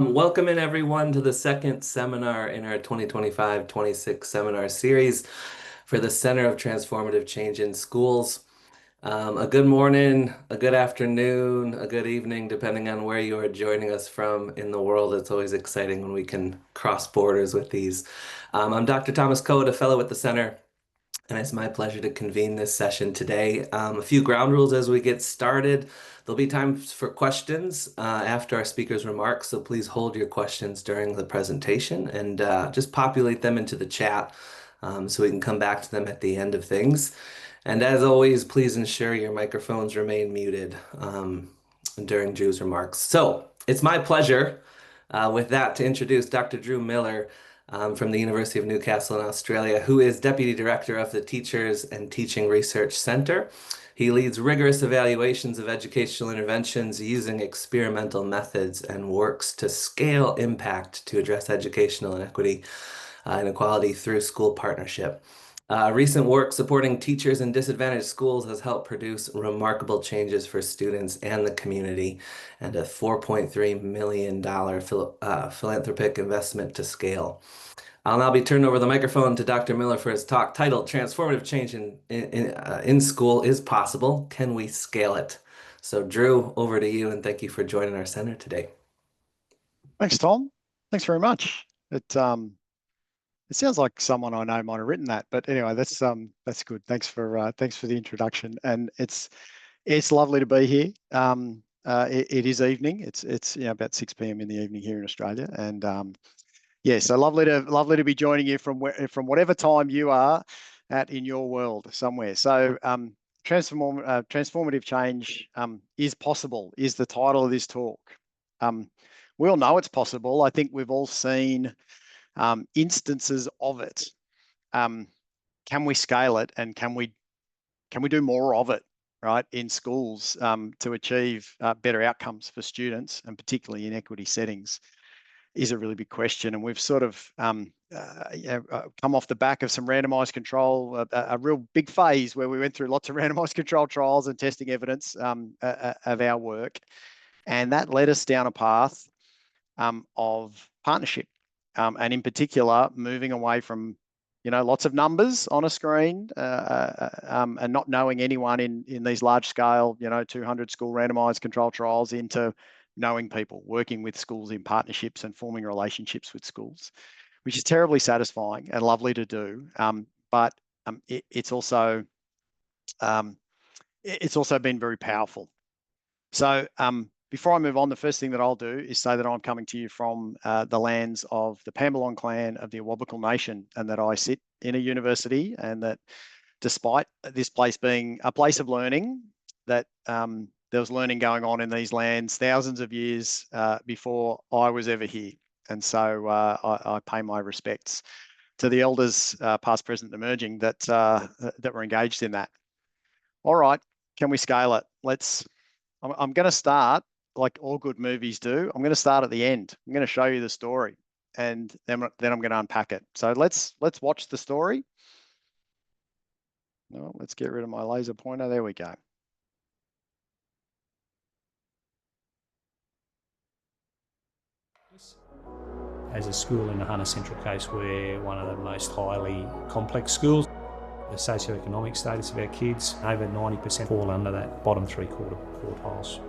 Welcome in everyone to the second seminar in our 2025-26 seminar series for the Center of Transformative Change in Schools. A good morning, a good afternoon, a good evening, depending on where you are joining us from in the world. It's always exciting when we can cross borders with these. I'm Dr. Thomas Code, a fellow at the Center, and it's my pleasure to convene this session today. A few ground rules as we get started. There'll be time for questions after our speaker's remarks, so please hold your questions during the presentation and just populate them into the chat so we can come back to them at the end of things. And as always, please ensure your microphones remain muted during Drew's remarks. So it's my pleasure with that to introduce Dr. Drew Miller from the University of Newcastle in Australia, who is Deputy Director of the Teachers and Teaching Research Center. He leads rigorous evaluations of educational interventions using experimental methods and works to scale impact to address educational inequity and equality through school partnership. Recent work supporting teachers in disadvantaged schools has helped produce remarkable changes for students and the community, and a $4.3 million philanthropic investment to scale. I'll now be turning over the microphone to Dr. Miller for his talk titled Transformative Change in School is Possible. Can we scale it? So Drew, over to you, and thank you for joining our center today. Thanks, Tom. Thanks very much. It sounds like someone I know might have written that, but anyway, that's good. Thanks for the introduction, and it's lovely to be here. It is evening. It's about 6 p.m. in the evening here in Australia, and so lovely to be joining you from whatever time you are at in your world somewhere. So transformative change is possible is the title of this talk. We all know it's possible. I think we've all seen instances of it. Can we scale it, and can we do more of it, right, in schools to achieve better outcomes for students, and particularly in equity settings, is a really big question. And we've sort of come off the back of some randomized control, a real big phase where we went through lots of randomized control trials and testing evidence of our work, and that led us down a path of partnership. And in particular, moving away from, lots of numbers on a screen and not knowing anyone in these large scale, 200 school randomized control trials, into knowing people, working with schools in partnerships and forming relationships with schools, which is terribly satisfying and lovely to do. But it's also been very powerful. So before I move on, the first thing that I'll do is say that I'm coming to you from the lands of the Pambalong clan of the Awabakal Nation, and that I sit in a university, and that despite this place being a place of learning, that there was learning going on in these lands thousands of years before I was ever here. And so I pay my respects to the elders, past, present, and emerging, that were engaged in that. All right, can we scale it? I'm going to start, like all good movies do. I'm going to start at the end. I'm going to show you the story, and then I'm going to unpack it. So let's watch the story. No, let's get rid of my laser pointer. There we go. As a school in the Hunter Central Coast, we're one of the most highly complex schools. The socioeconomic status of our kids, over 90% fall under that bottom three-quarter quartiles.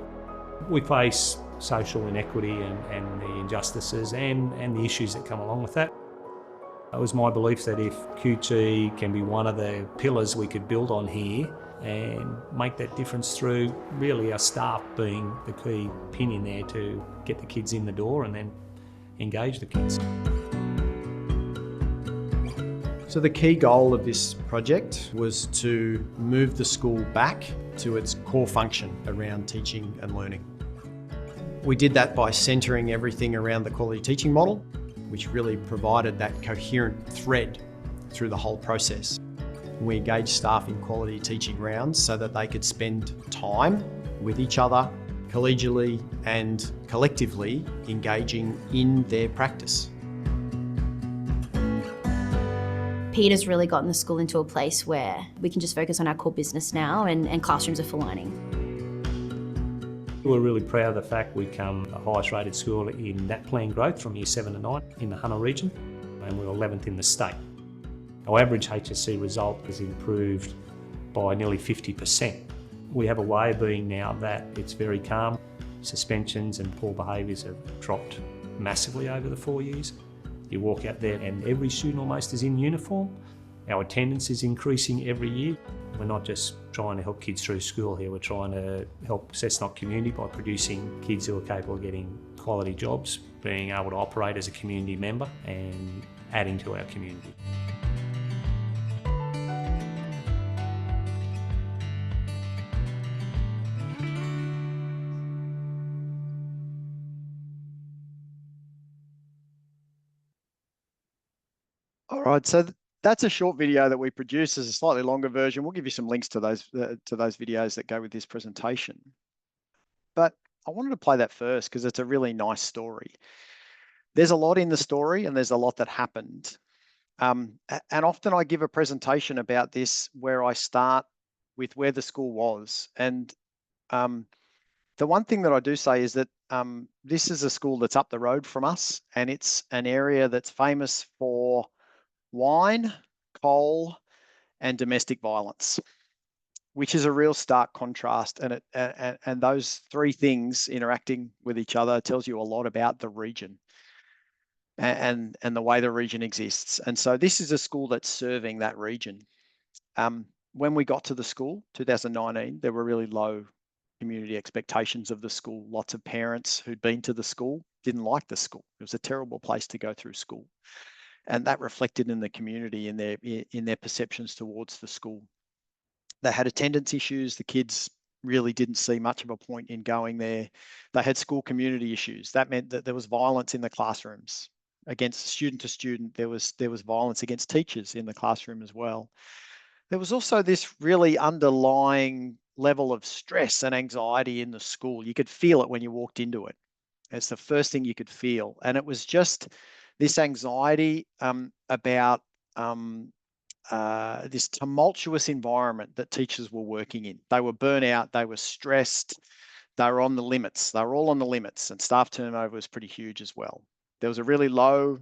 We face social inequity and the injustices and the issues that come along with that. It was my belief that if QT can be one of the pillars we could build on here and make that difference through really our staff being the key pin in there to get the kids in the door and then engage the kids. So the key goal of this project was to move the school back to its core function around teaching and learning. We did that by centering everything around the quality teaching model, which really provided that coherent thread through the whole process. We engaged staff in quality teaching rounds so that they could spend time with each other, collegially and collectively engaging in their practice. Peter's really gotten the school into a place where we can just focus on our core business now, and classrooms are for learning. We're really proud of the fact we become the highest rated school in that plan growth from year 7 to 9 in the Hunter region, and we're 11th in the state. Our average HSC result has improved by nearly 50%. We have a way of being now that it's very calm. Suspensions and poor behaviours have dropped massively over the 4 years. You walk out there and every student almost is in uniform. Our attendance is increasing every year. We're not just trying to help kids through school here, we're trying to help Cessnock community by producing kids who are capable of getting quality jobs, being able to operate as a community member and adding to our community. All right, so that's a short video that we produced as a slightly longer version. We'll give you some links to those videos that go with this presentation. But I wanted to play that first because it's a really nice story. There's a lot in the story and there's a lot that happened. And often I give a presentation about this where I start with where the school was. And the one thing that I do say is that this is a school that's up the road from us, and it's an area that's famous for wine, coal, and domestic violence, which is a real stark contrast. And those three things interacting with each other tells you a lot about the region and the way the region exists. And so this is a school that's serving that region. When we got to the school, 2019, there were really low community expectations of the school. Lots of parents who'd been to the school didn't like the school. It was a terrible place to go through school. And that reflected in the community, in their perceptions towards the school. They had attendance issues. The kids really didn't see much of a point in going there. They had school community issues. That meant that there was violence in the classrooms against student to student. There was violence against teachers in the classroom as well. There was also this really underlying level of stress and anxiety in the school. You could feel it when you walked into it. It's the first thing you could feel. And it was just this anxiety about this tumultuous environment that teachers were working in. They were burnt out, they were stressed, they were on the limits. They were all on the limits, and staff turnover was pretty huge as well. There was a really low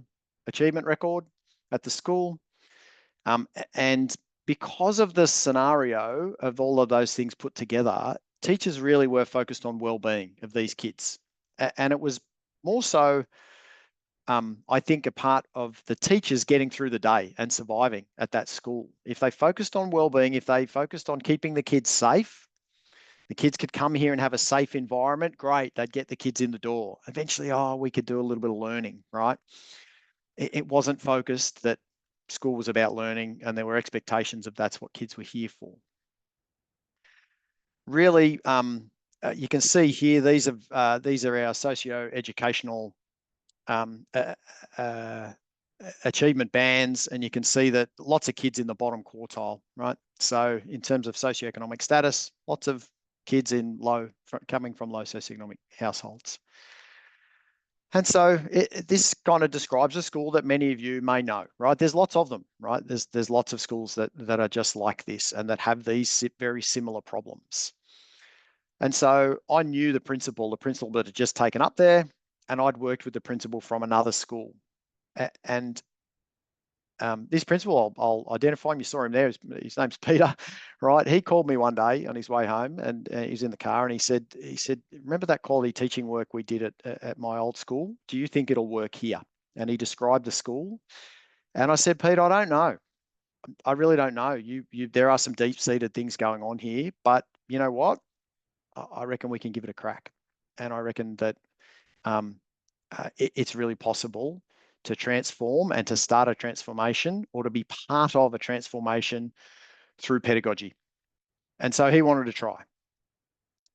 achievement record at the school. And because of the scenario of all of those things put together, teachers really were focused on well-being of these kids. And it was more so, I think, a part of the teachers getting through the day and surviving at that school. If they focused on well-being, if they focused on keeping the kids safe, the kids could come here and have a safe environment, great, they'd get the kids in the door. Eventually, we could do a little bit of learning, right? It wasn't focused that school was about learning, and there were expectations of that's what kids were here for. Really, you can see here, these are our socio-educational achievement bands, and you can see that lots of kids in the bottom quartile, right? So in terms of socioeconomic status, lots of kids coming from low socioeconomic households. And so this kind of describes a school that many of you may know, right? There's lots of them, right? There's lots of schools that are just like this and that have these very similar problems. And so I knew the principal that had just taken up there, and I'd worked with the principal from another school. And this principal, I'll identify him. You saw him there. His name's Peter, right? He called me one day on his way home, and he's in the car, and he said, remember that quality teaching work we did at my old school? Do you think it'll work here? And he described the school. And I said, Peter, I don't know. I really don't know. There are some deep-seated things going on here, but you know what? I reckon we can give it a crack. And I reckon that it's really possible to transform and to start a transformation, or to be part of a transformation through pedagogy. And so he wanted to try.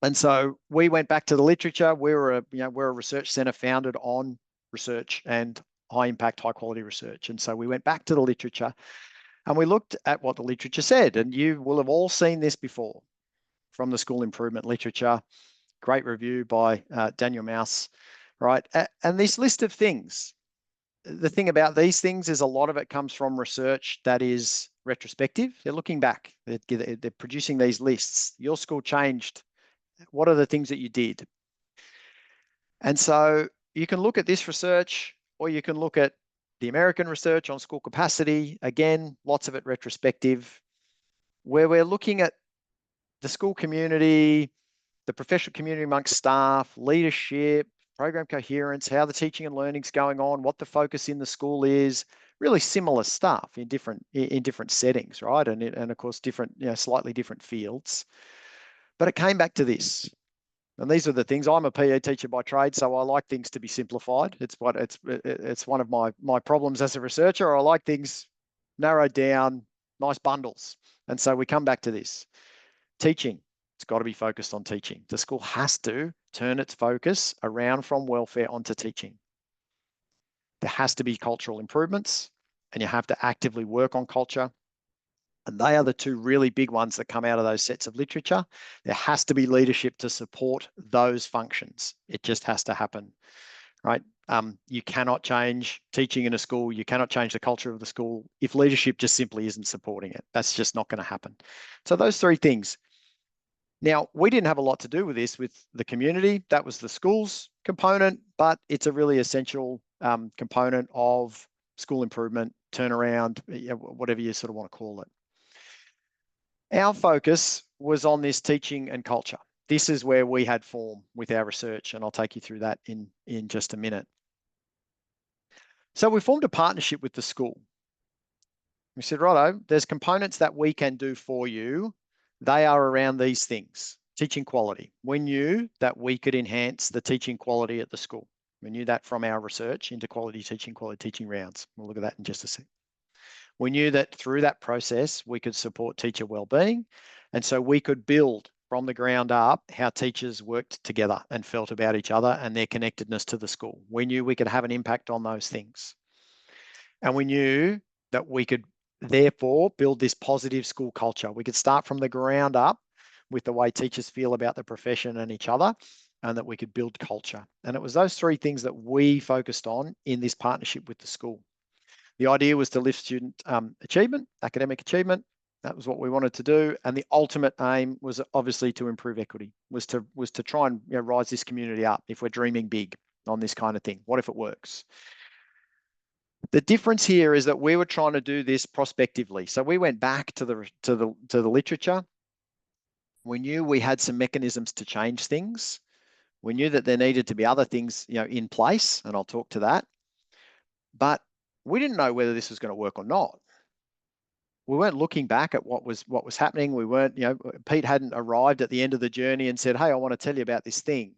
And so we went back to the literature. We're a research centre founded on research and high impact, high quality research. And so we went back to the literature and we looked at what the literature said. And you will have all seen this before from the school improvement literature. Great review by Daniel Mouse, right? And this list of things, the thing about these things is a lot of it comes from research that is retrospective. They're looking back. They're producing these lists. Your school changed. What are the things that you did? And so you can look at this research, or you can look at the American research on school capacity. Again, lots of it retrospective, where we're looking at the school community, the professional community amongst staff, leadership, program coherence, how the teaching and learning is going on, what the focus in the school is, really similar stuff in different settings, right? And of course, different, slightly different fields. But it came back to this. And these are the things. I'm a PE teacher by trade, so I like things to be simplified. It's one of my problems as a researcher. I like things narrowed down, nice bundles. And so we come back to this. Teaching. It's got to be focused on teaching. The school has to turn its focus around from welfare onto teaching. There has to be cultural improvements, and you have to actively work on culture. And they are the two really big ones that come out of those sets of literature. There has to be leadership to support those functions. It just has to happen, right? You cannot change teaching in a school. You cannot change the culture of the school if leadership just simply isn't supporting it. That's just not going to happen. So those three things. Now, we didn't have a lot to do with this with the community. That was the school's component, but it's a really essential component of school improvement, turnaround, whatever you sort of want to call it. Our focus was on this teaching and culture. This is where we had form with our research, and I'll take you through that in just a minute. So we formed a partnership with the school. We said, righto, there's components that we can do for you. They are around these things. Teaching quality. We knew that we could enhance the teaching quality at the school. We knew that from our research into quality teaching rounds. We'll look at that in just a sec. We knew that through that process, we could support teacher wellbeing. And so we could build from the ground up how teachers worked together and felt about each other and their connectedness to the school. We knew we could have an impact on those things. And we knew that we could therefore build this positive school culture. We could start from the ground up with the way teachers feel about the profession and each other, and that we could build culture. And it was those three things that we focused on in this partnership with the school. The idea was to lift student achievement, academic achievement. That was what we wanted to do. And the ultimate aim was obviously to improve equity, was to try and rise this community up if we're dreaming big on this kind of thing. What if it works? The difference here is that we were trying to do this prospectively. So we went back to the literature. We knew we had some mechanisms to change things. We knew that there needed to be other things, in place, and I'll talk to that. But we didn't know whether this was going to work or not. We weren't looking back at what was happening. We weren't, Pete hadn't arrived at the end of the journey and said, hey, I want to tell you about this thing.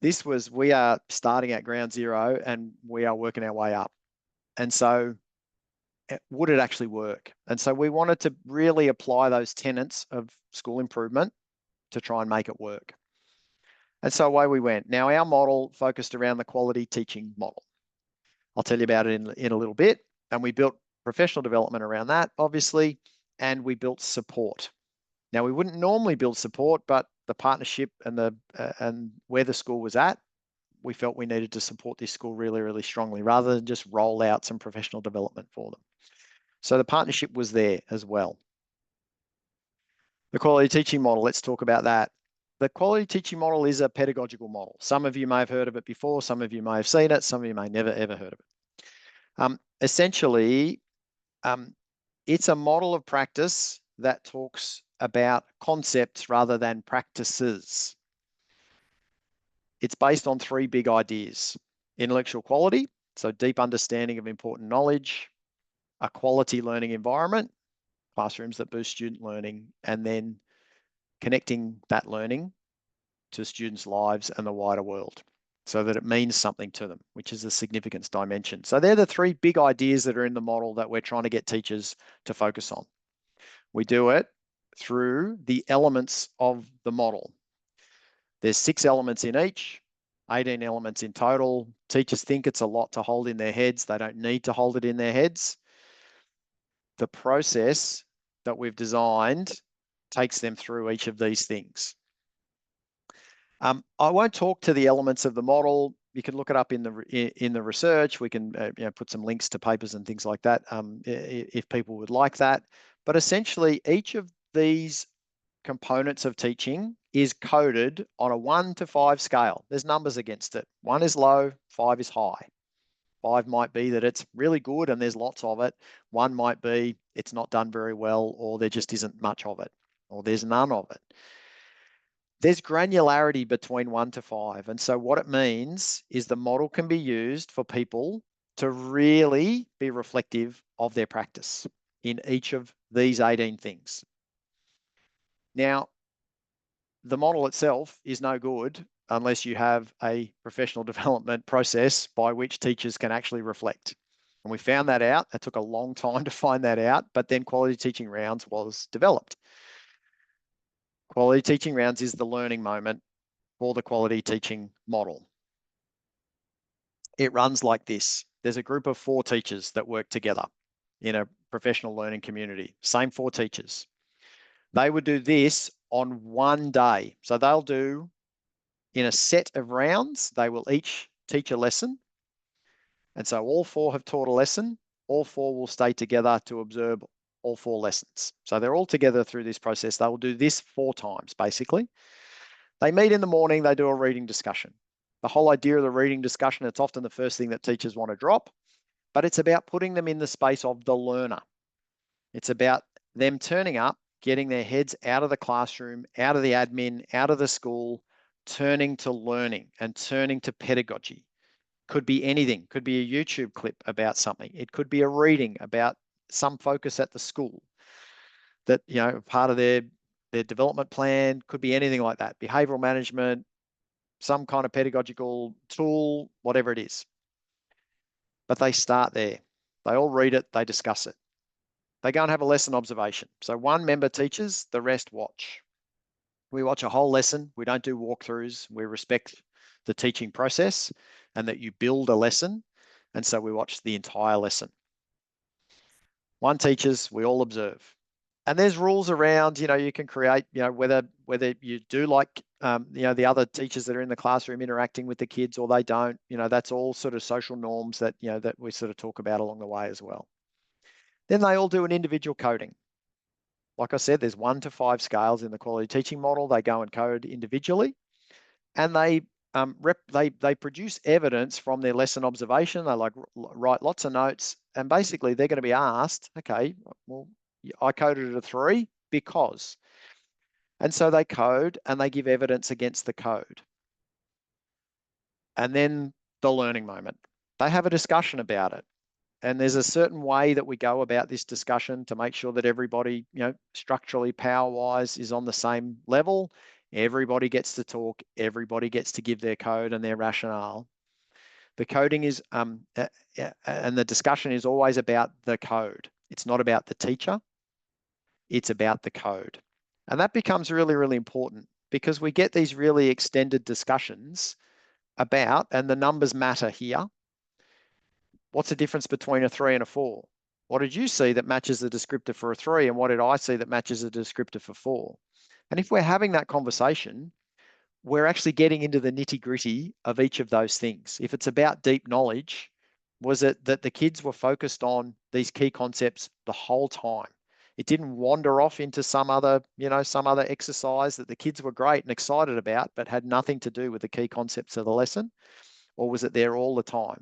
We are starting at ground zero and we are working our way up. And so would it actually work? And so we wanted to really apply those tenets of school improvement to try and make it work. And so away we went. Now our model focused around the quality teaching model. I'll tell you about it in a little bit. And we built professional development around that, obviously, and we built support. Now we wouldn't normally build support, but the partnership and where the school was at, we felt we needed to support this school really, really strongly rather than just roll out some professional development for them. So the partnership was there as well. The quality teaching model, let's talk about that. The quality teaching model is a pedagogical model. Some of you may have heard of it before, some of you may have seen it, some of you may never ever heard of it. Essentially, it's a model of practice that talks about concepts rather than practices. It's based on three big ideas: intellectual quality, so deep understanding of important knowledge; a quality learning environment, classrooms that boost student learning; and then connecting that learning to students' lives and the wider world so that it means something to them, which is a significance dimension. So they're the three big ideas that are in the model that we're trying to get teachers to focus on. We do it through the elements of the model. There's 6 elements in each, 18 elements in total. Teachers think it's a lot to hold in their heads. They don't need to hold it in their heads. The process that we've designed takes them through each of these things. I won't talk to the elements of the model. You can look it up in the research. We can put some links to papers and things like that if people would like that. But essentially, each of these components of teaching is coded on a 1 to 5 scale. There's numbers against it. 1 is low, 5 is high. 5 might be that it's really good and there's lots of it. 1 might be it's not done very well, or there just isn't much of it, or there's none of it. There's granularity between 1 to 5. And so what it means is the model can be used for people to really be reflective of their practice in each of these 18 things. Now, the model itself is no good unless you have a professional development process by which teachers can actually reflect. And we found that out. It took a long time to find that out, but then Quality Teaching Rounds was developed. Quality Teaching Rounds is the learning moment for the quality teaching model. It runs like this. There's a group of 4 teachers that work together in a professional learning community, same 4 teachers. They would do this on one day. So they'll do, in a set of rounds, they will each teach a lesson. And so all 4 have taught a lesson. All 4 will stay together to observe all 4 lessons. So they're all together through this process. They will do this 4 times, basically. They meet in the morning, they do a reading discussion. The whole idea of the reading discussion, it's often the first thing that teachers want to drop, but it's about putting them in the space of the learner. It's about them turning up, getting their heads out of the classroom, out of the admin, out of the school, turning to learning and turning to pedagogy. Could be anything, could be a YouTube clip about something. It could be a reading about some focus at the school that, you know, part of their development plan, could be anything like that. Behavioral management, some kind of pedagogical tool, whatever it is. But they start there. They all read it, they discuss it. They go and have a lesson observation. So one member teaches, the rest watch. We watch a whole lesson. We don't do walkthroughs. We respect the teaching process and that you build a lesson. And so we watch the entire lesson. One teaches, we all observe. And there's rules around, you know, you can create, you know, whether you do like, you know, the other teachers that are in the classroom interacting with the kids or they don't, you know, that's all sort of social norms that, you know, that we sort of talk about along the way as well. Then they all do an individual coding. Like I said, there's 1 to 5 scales in the quality teaching model. They go and code individually, and they produce evidence from their lesson observation. They like write lots of notes, and basically they're going to be asked, okay, well, I coded it a 3 because, and so they code and they give evidence against the code. And then the learning moment. They have a discussion about it. And there's a certain way that we go about this discussion to make sure that everybody, you know, structurally, power-wise is on the same level. Everybody gets to talk. Everybody gets to give their code and their rationale. The coding is, and the discussion is always about the code. It's not about the teacher. It's about the code. And that becomes really, really important because we get these really extended discussions about, and the numbers matter here. What's the difference between a 3 and a 4? What did you see that matches the descriptor for a 3? And what did I see that matches the descriptor for 4? And if we're having that conversation, we're actually getting into the nitty-gritty of each of those things. If it's about deep knowledge, was it that the kids were focused on these key concepts the whole time? It didn't wander off into some other, you know, some other exercise that the kids were great and excited about, but had nothing to do with the key concepts of the lesson? Or was it there all the time?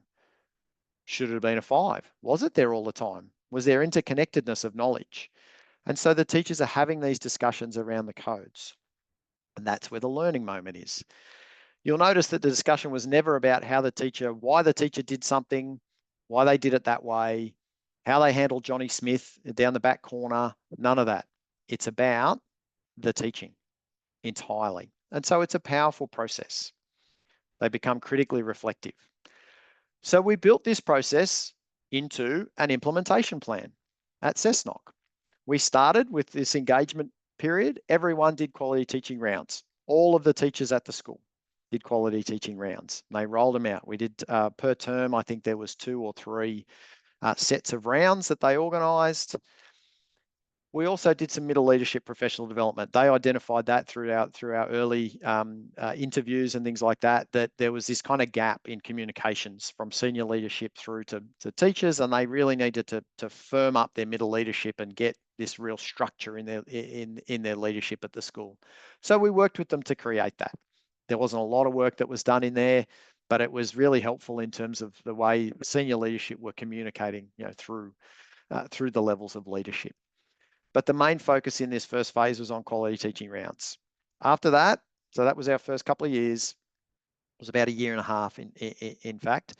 Should it have been a 5? Was it there all the time? Was there interconnectedness of knowledge? And so the teachers are having these discussions around the codes. And that's where the learning moment is. You'll notice that the discussion was never about how the teacher, why the teacher did something, why they did it that way, how they handled Johnny Smith down the back corner, none of that. It's about the teaching entirely. And so it's a powerful process. They become critically reflective. So we built this process into an implementation plan at Cessnock. We started with this engagement period. Everyone did quality teaching rounds. All of the teachers at the school did quality teaching rounds. They rolled them out. We did per term, I think there was 2 or 3 sets of rounds that they organised. We also did some middle leadership professional development. They identified that through our early interviews and things like that, that there was this kind of gap in communications from senior leadership through to teachers, and they really needed to firm up their middle leadership and get this real structure in their leadership at the school. So we worked with them to create that. There wasn't a lot of work that was done in there, but it was really helpful in terms of the way senior leadership were communicating, through the levels of leadership. But the main focus in this first phase was on quality teaching rounds. After that, so that was our first couple of years, it was about a year and a half in fact,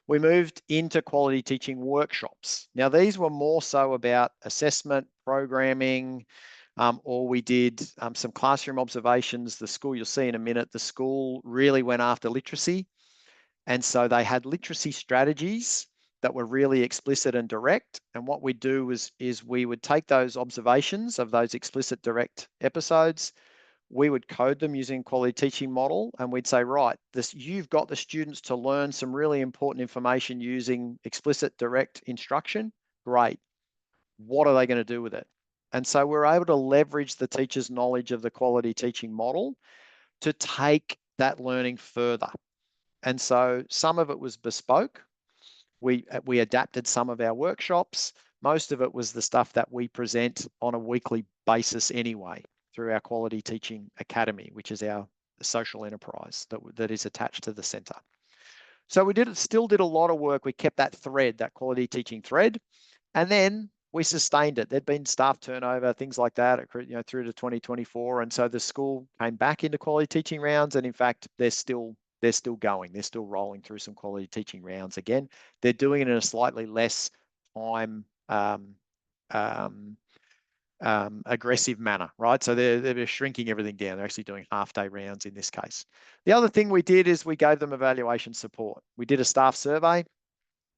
we moved into quality teaching workshops. Now, these were more so about assessment, programming, or we did some classroom observations. The school, you'll see in a minute, the school really went after literacy. And so they had literacy strategies that were really explicit and direct. And what we do is we would take those observations of those explicit direct episodes, we would code them using quality teaching model, and we'd say, right, you've got the students to learn some really important information using explicit direct instruction. Great. What are they going to do with it? And so we're able to leverage the teacher's knowledge of the quality teaching model to take that learning further. And so some of it was bespoke. We adapted some of our workshops. Most of it was the stuff that we present on a weekly basis anyway through our Quality Teaching Academy, which is our social enterprise that is attached to the centre. So we still did a lot of work. We kept that thread, that quality teaching thread, and then we sustained it. There'd been staff turnover, things like that, through to 2024. And so the school came back into quality teaching rounds. And in fact, they're still going. They're still rolling through some quality teaching rounds again. They're doing it in a slightly less time aggressive manner, right? So they're shrinking everything down. They're actually doing half-day rounds in this case. The other thing we did is we gave them evaluation support. We did a staff survey.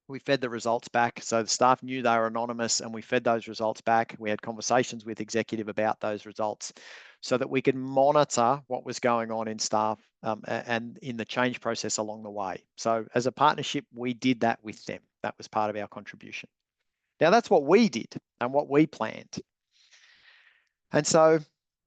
We fed the results back. So the staff knew they were anonymous, and we fed those results back. We had conversations with executive about those results so that we could monitor what was going on in staff and in the change process along the way. So as a partnership, we did that with them. That was part of our contribution. Now, that's what we did and what we planned. And so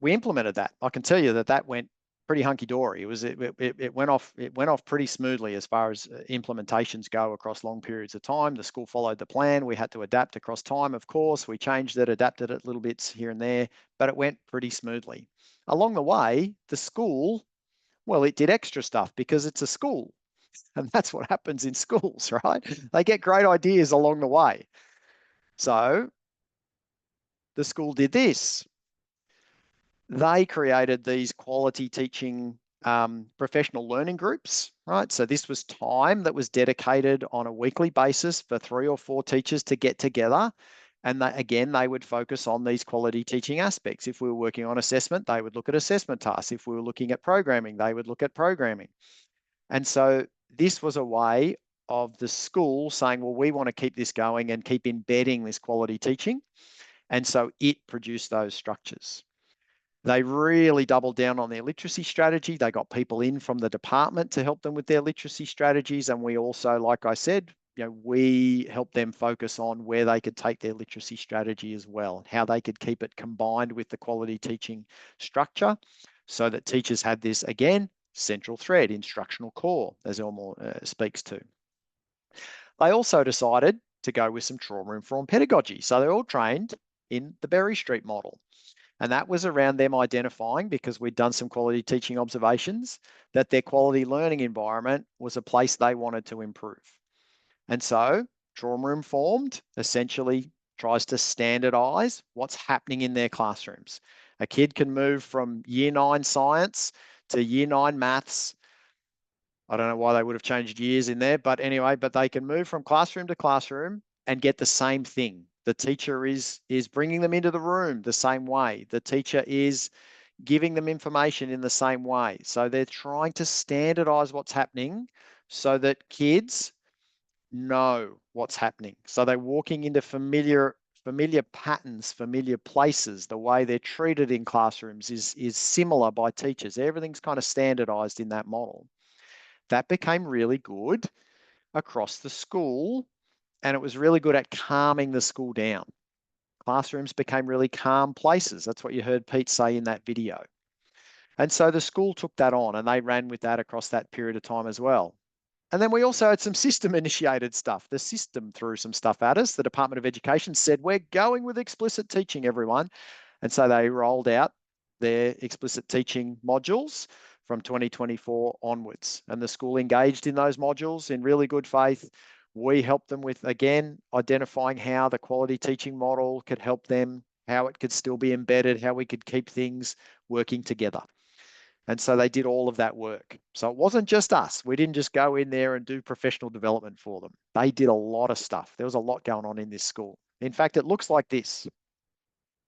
we implemented that. I can tell you that went pretty hunky-dory. It went off pretty smoothly as far as implementations go across long periods of time. The school followed the plan. We had to adapt across time, of course. We changed it, adapted it little bits here and there, but it went pretty smoothly. Along the way, the school, well, it did extra stuff because it's a school. And that's what happens in schools, right? They get great ideas along the way. So the school did this. They created these quality teaching professional learning groups, right? So this was time that was dedicated on a weekly basis for 3 or 4 teachers to get together. And they would focus on these quality teaching aspects. If we were working on assessment, they would look at assessment tasks. If we were looking at programming, they would look at programming. And so this was a way of the school saying, well, we want to keep this going and keep embedding this quality teaching. And so it produced those structures. They really doubled down on their literacy strategy. They got people in from the department to help them with their literacy strategies. And we also, like I said, we helped them focus on where they could take their literacy strategy as well, and how they could keep it combined with the quality teaching structure so that teachers had this, again, central thread, instructional core, as Elmore speaks to. They also decided to go with some trauma-informed pedagogy. So they're all trained in the Berry Street model. And that was around them identifying, because we'd done some quality teaching observations, that their quality learning environment was a place they wanted to improve. And so trauma-informed essentially tries to standardize what's happening in their classrooms. A kid can move from year 9 science to year 9 maths. I don't know why they would have changed years in there, but anyway, but they can move from classroom to classroom and get the same thing. The teacher is bringing them into the room the same way. The teacher is giving them information in the same way. So they're trying to standardize what's happening so that kids know what's happening. So they're walking into familiar patterns, familiar places. The way they're treated in classrooms is similar by teachers. Everything's kind of standardized in that model. That became really good across the school, and it was really good at calming the school down. Classrooms became really calm places. That's what you heard Pete say in that video. And so the school took that on and they ran with that across that period of time as well. And then we also had some system initiated stuff. The system threw some stuff at us. The Department of Education said, we're going with explicit teaching, everyone. And so they rolled out their explicit teaching modules from 2024 onwards. And the school engaged in those modules in really good faith. We helped them with, again, identifying how the quality teaching model could help them, how it could still be embedded, how we could keep things working together. And so they did all of that work. So it wasn't just us. We didn't just go in there and do professional development for them. They did a lot of stuff. There was a lot going on in this school. In fact, it looks like this.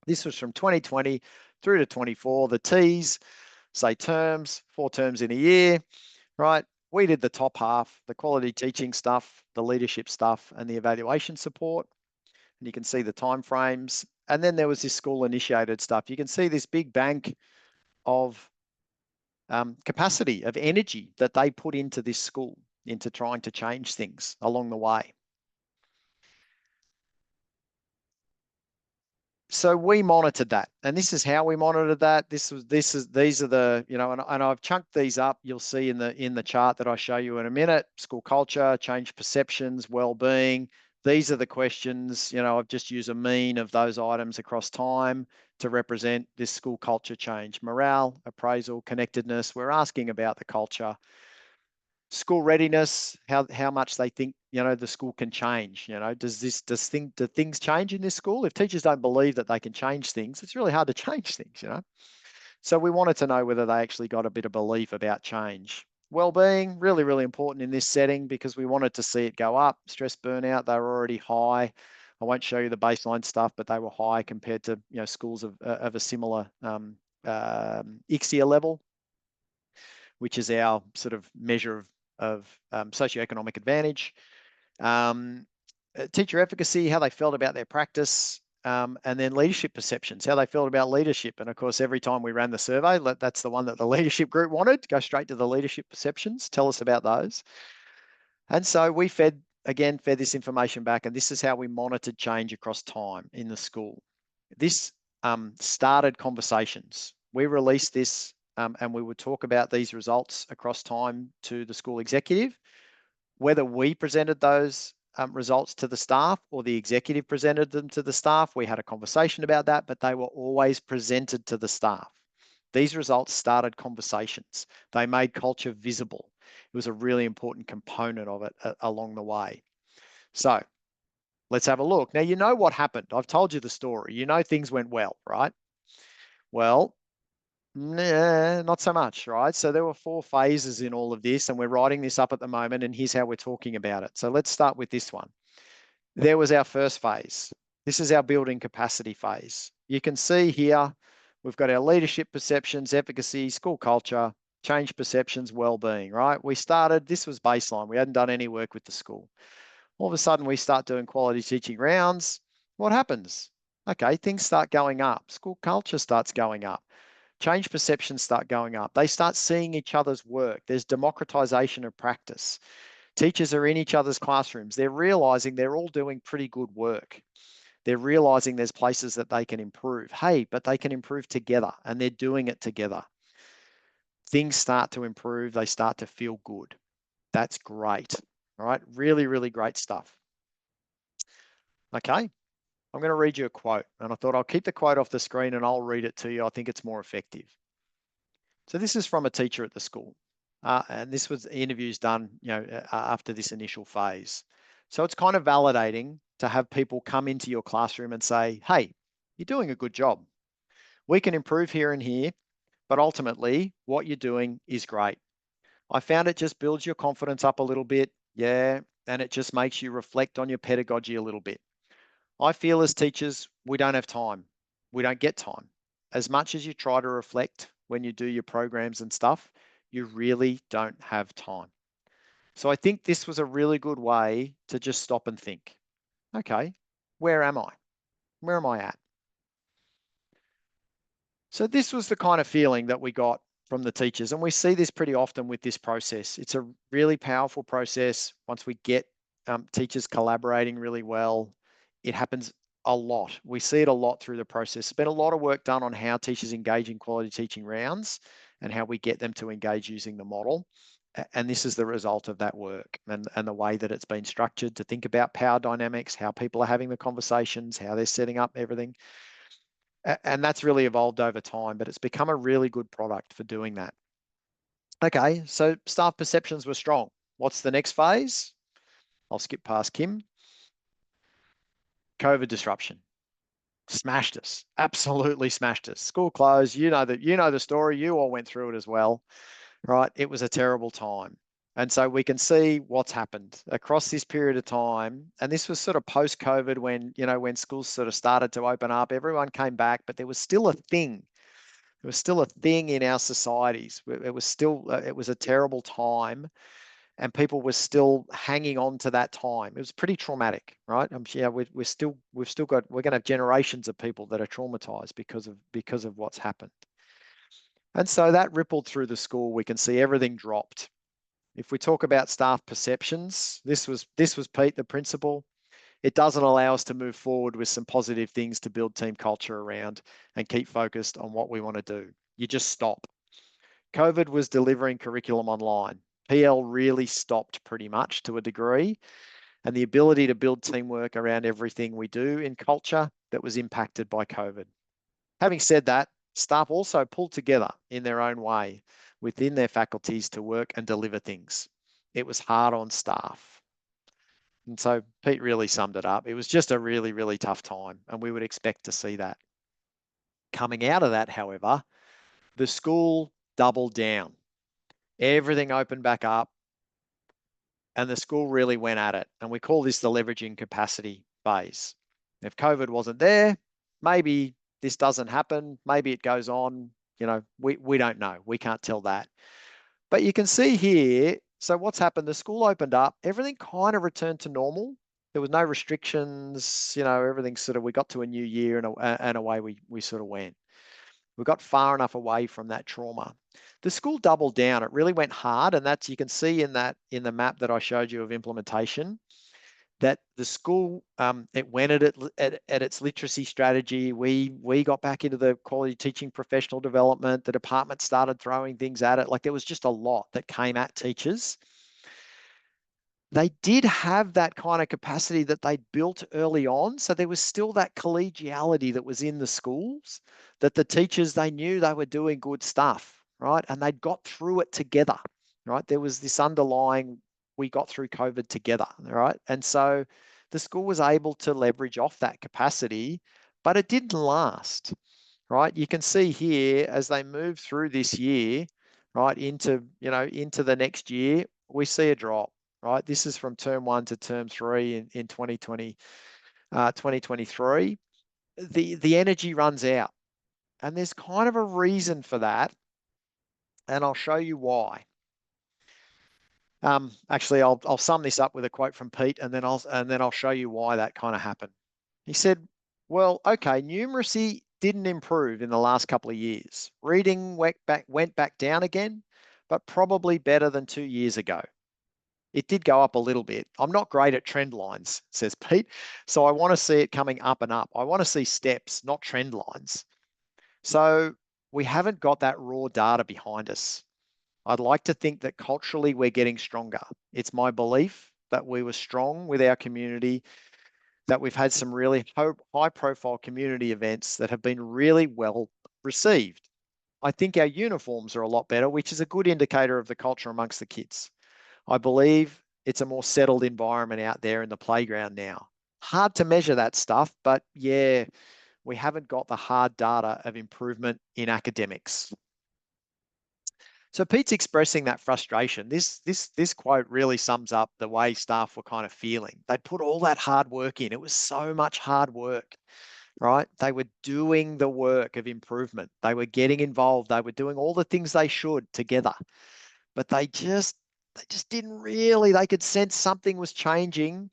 This was from 2020 through to 24. The T's, say terms, 4 terms in a year, right? We did the top half, the quality teaching stuff, the leadership stuff, and the evaluation support. And you can see the timeframes. And then there was this school initiated stuff. You can see this big bank of capacity, of energy that they put into this school, into trying to change things along the way. So we monitored that, and this is how we monitored that. These are the, you know, and I've chunked these up. You'll see in the chart that I show you in a minute. School culture, change perceptions, well-being. These are the questions. You know, I've just used a mean of those items across time to represent this school culture change. Morale, appraisal, connectedness. We're asking about the culture. School readiness, how much they think, you know, the school can change. You know, do things change in this school? If teachers don't believe that they can change things, it's really hard to change things, you know. So we wanted to know whether they actually got a bit of belief about change. Well-being, really, really important in this setting because we wanted to see it go up. Stress, burnout, they were already high. I won't show you the baseline stuff, but they were high compared to, you know, schools of a similar ICSEA level, which is our sort of measure of socioeconomic advantage. Teacher efficacy, how they felt about their practice, and then leadership perceptions, how they felt about leadership. And of course, every time we ran the survey, that's the one that the leadership group wanted, go straight to the leadership perceptions, tell us about those. And so we fed this information back, and this is how we monitored change across time in the school. This started conversations. We released this and we would talk about these results across time to the school executive. Whether we presented those results to the staff or the executive presented them to the staff, we had a conversation about that, but they were always presented to the staff. These results started conversations. They made culture visible. It was a really important component of it along the way. So let's have a look. Now, you know what happened. I've told you the story. You know things went well, right? Well, nah, not so much, right? So there were 4 phases in all of this, and we're writing this up at the moment, and here's how we're talking about it. So let's start with this one. There was our first phase. This is our building capacity phase. You can see here, we've got our leadership perceptions, efficacy, school culture, change perceptions, well-being, right? We started, this was baseline. We hadn't done any work with the school. All of a sudden, we start doing quality teaching rounds. What happens? Okay, things start going up. School culture starts going up. Change perceptions start going up. They start seeing each other's work. There's democratization of practice. Teachers are in each other's classrooms. They're realizing they're all doing pretty good work. They're realizing there's places that they can improve. Hey, but they can improve together, and they're doing it together. Things start to improve. They start to feel good. That's great. All right, really, really great stuff. Okay, I'm going to read you a quote, and I thought I'll keep the quote off the screen and I'll read it to you. I think it's more effective. So this is from a teacher at the school, and this was interviews done, you know, after this initial phase. So it's kind of validating to have people come into your classroom and say, hey, you're doing a good job. We can improve here and here, but ultimately what you're doing is great. I found it just builds your confidence up a little bit. Yeah, and it just makes you reflect on your pedagogy a little bit. I feel as teachers, we don't have time. We don't get time. As much as you try to reflect when you do your programs and stuff, you really don't have time. So I think this was a really good way to just stop and think, okay, where am I? Where am I at? So this was the kind of feeling that we got from the teachers. And we see this pretty often with this process. It's a really powerful process. Once we get teachers collaborating really well, it happens a lot. We see it a lot through the process. There's been a lot of work done on how teachers engage in quality teaching rounds and how we get them to engage using the model. And this is the result of that work and the way that it's been structured to think about power dynamics, how people are having the conversations, how they're setting up everything. And that's really evolved over time, but it's become a really good product for doing that. Okay, so staff perceptions were strong. What's the next phase? I'll skip past Kim. COVID disruption. Smashed us, absolutely smashed us. School closed. You know the story. You all went through it as well, right? It was a terrible time. And so we can see what's happened across this period of time. And this was sort of post-COVID when schools sort of started to open up, everyone came back, but there was still a thing. There was still a thing in our societies. It was a terrible time, and people were still hanging on to that time. It was pretty traumatic, right? We're going to have generations of people that are traumatized because of what's happened. And so that rippled through the school. We can see everything dropped. If we talk about staff perceptions, this was Pete, the principal. It doesn't allow us to move forward with some positive things to build team culture around and keep focused on what we want to do. You just stop. COVID was delivering curriculum online. PL really stopped pretty much to a degree, and the ability to build teamwork around everything we do in culture that was impacted by COVID. Having said that, staff also pulled together in their own way within their faculties to work and deliver things. It was hard on staff. And so Pete really summed it up. It was just a really, really tough time, and we would expect to see that. Coming out of that, however, the school doubled down. Everything opened back up, and the school really went at it. And we call this the leveraging capacity phase. If COVID wasn't there, maybe this doesn't happen. Maybe it goes on. We don't know. We can't tell that. But you can see here, so what's happened? The school opened up. Everything kind of returned to normal. There was no restrictions. Everything we got to a new year, and away we sort of went. We got far enough away from that trauma. The school doubled down. It really went hard, and you can see in the map that I showed you of implementation, that the school it went at its literacy strategy. We got back into the quality teaching professional development. The department started throwing things at it. Like, there was just a lot that came at teachers. They did have that kind of capacity that they built early on. So there was still that collegiality that was in the schools, that the teachers, they knew they were doing good stuff, right? And they'd got through it together, right? There was this underlying, we got through COVID together, right? And so the school was able to leverage off that capacity, but it didn't last, right? You can see here as they move through this year, right, into the next year, we see a drop. Right, this is from term 1 to term 3 in 2023. The energy runs out, and there's kind of a reason for that, and I'll show you why. Actually, I'll sum this up with a quote from Pete, and then I'll show you why that kind of happened. He said, "Well, okay, numeracy didn't improve in the last couple of years. Reading went back down again, but probably better than 2 years ago. It did go up a little bit. I'm not great at trend lines," says Pete. "So I want to see it coming up and up. I want to see steps, not trend lines." So we haven't got that raw data behind us. I'd like to think that culturally we're getting stronger. It's my belief that we were strong with our community, that we've had some really high profile community events that have been really well received. I think our uniforms are a lot better, which is a good indicator of the culture amongst the kids. I believe it's a more settled environment out there in the playground now. Hard to measure that stuff, but yeah, we haven't got the hard data of improvement in academics. So Pete's expressing that frustration. This quote really sums up the way staff were kind of feeling. They put all that hard work in. It was so much hard work, right? They were doing the work of improvement. They were getting involved. They were doing all the things they should together, but they just didn't really, they could sense something was changing,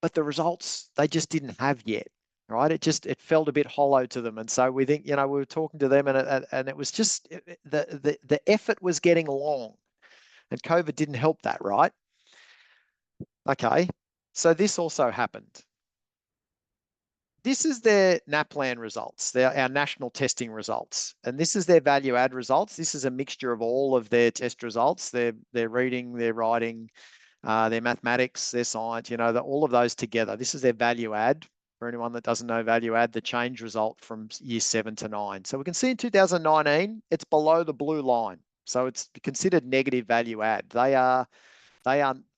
but the results they just didn't have yet, right? It felt a bit hollow to them. And so we think, we were talking to them, and it was just, the effort was getting long, and COVID didn't help that, right? Okay, so this also happened. this is their NAPLAN results, our national testing results, and this is their value add results. This is a mixture of all of their test results, their reading, their writing, their mathematics, their science, all of those together. This is their value add. For anyone that doesn't know value add, the change result from year 7 to 9. So we can see in 2019, it's below the blue line. So it's considered negative value add. They are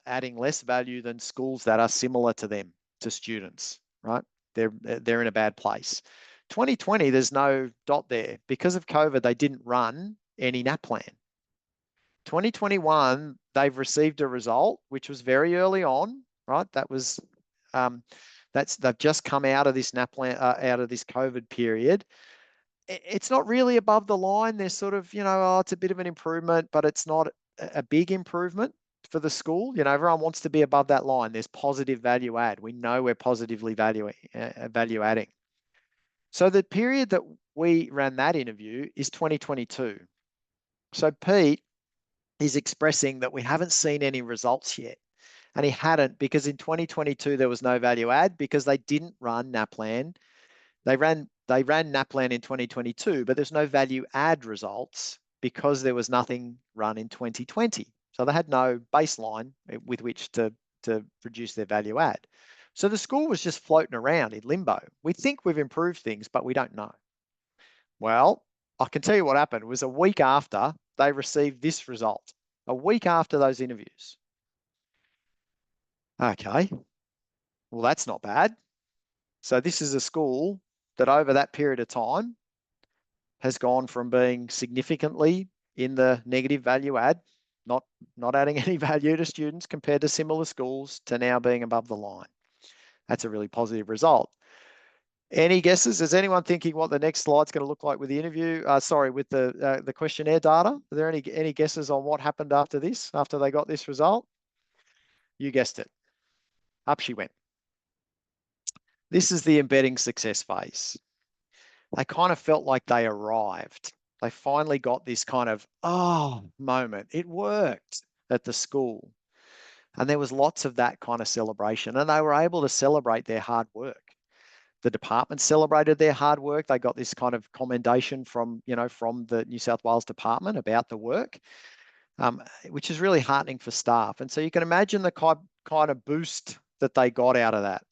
adding less value than schools that are similar to them, to students, right? They're in a bad place. 2020, there's no dot there. Because of COVID, they didn't run any NAPLAN. 2021, they've received a result, which was very early on, right? That was, they've just come out of this NAPLAN, out of this COVID period. It's not really above the line. They're sort of, it's a bit of an improvement, but it's not a big improvement for the school. Everyone wants to be above that line. There's positive value add. We know we're positively value adding. So the period that we ran that interview is 2022. So Pete is expressing that we haven't seen any results yet. And he hadn't, because in 2022, there was no value add because they didn't run NAPLAN. They ran NAPLAN in 2022, but there's no value add results because there was nothing run in 2020. So they had no baseline with which to produce their value add. So the school was just floating around in limbo. We think we've improved things, but we don't know. Well, I can tell you what happened. It was a week after they received this result, a week after those interviews. Okay, well, that's not bad. So this is a school that over that period of time has gone from being significantly in the negative value add, not adding any value to students compared to similar schools, to now being above the line. That's a really positive result. Any guesses? Is anyone thinking what the next slide's going to look like with the interview? With the questionnaire data? Are there any guesses on what happened after this, after they got this result? You guessed it. Up she went. This is the embedding success phase. They kind of felt like they arrived. They finally got this kind of, moment. It worked at the school. And there was lots of that kind of celebration. And they were able to celebrate their hard work. The department celebrated their hard work. They got this kind of commendation from the New South Wales department about the work, which is really heartening for staff. And so you can imagine the kind of boost that they got out of that.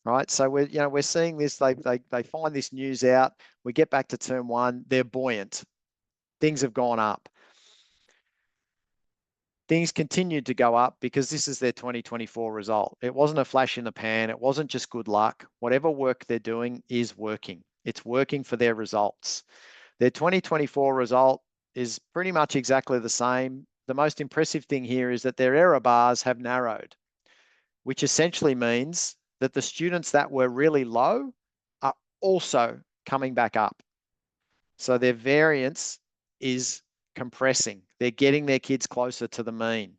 Right, so we're seeing this. They find this news out. We get back to term 1. They're buoyant. Things have gone up. Things continued to go up because this is their 2024 result. It wasn't a flash in the pan. It wasn't just good luck. Whatever work they're doing is working. It's working for their results. Their 2024 result is pretty much exactly the same. The most impressive thing here is that their error bars have narrowed, which essentially means that the students that were really low are also coming back up. So their variance is compressing. They're getting their kids closer to the mean.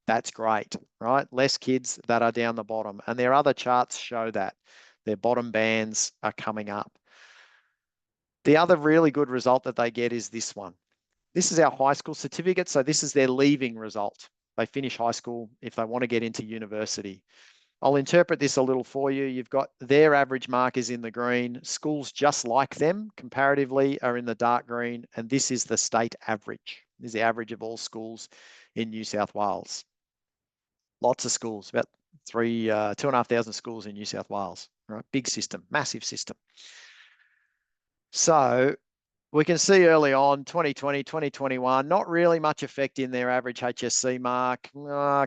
That's great, right? Less kids that are down the bottom. And their other charts show that. Their bottom bands are coming up. The other really good result that they get is this one. This is our high school certificate. So this is their leaving result. They finish high school if they want to get into university. I'll interpret this a little for you. You've got their average mark is in the green. Schools just like them comparatively are in the dark green. And this is the state average. This is the average of all schools in New South Wales. Lots of schools, about 2,500 schools in New South Wales. Right? Big system, massive system. So we can see early on, 2020, 2021, not really much effect in their average HSC mark.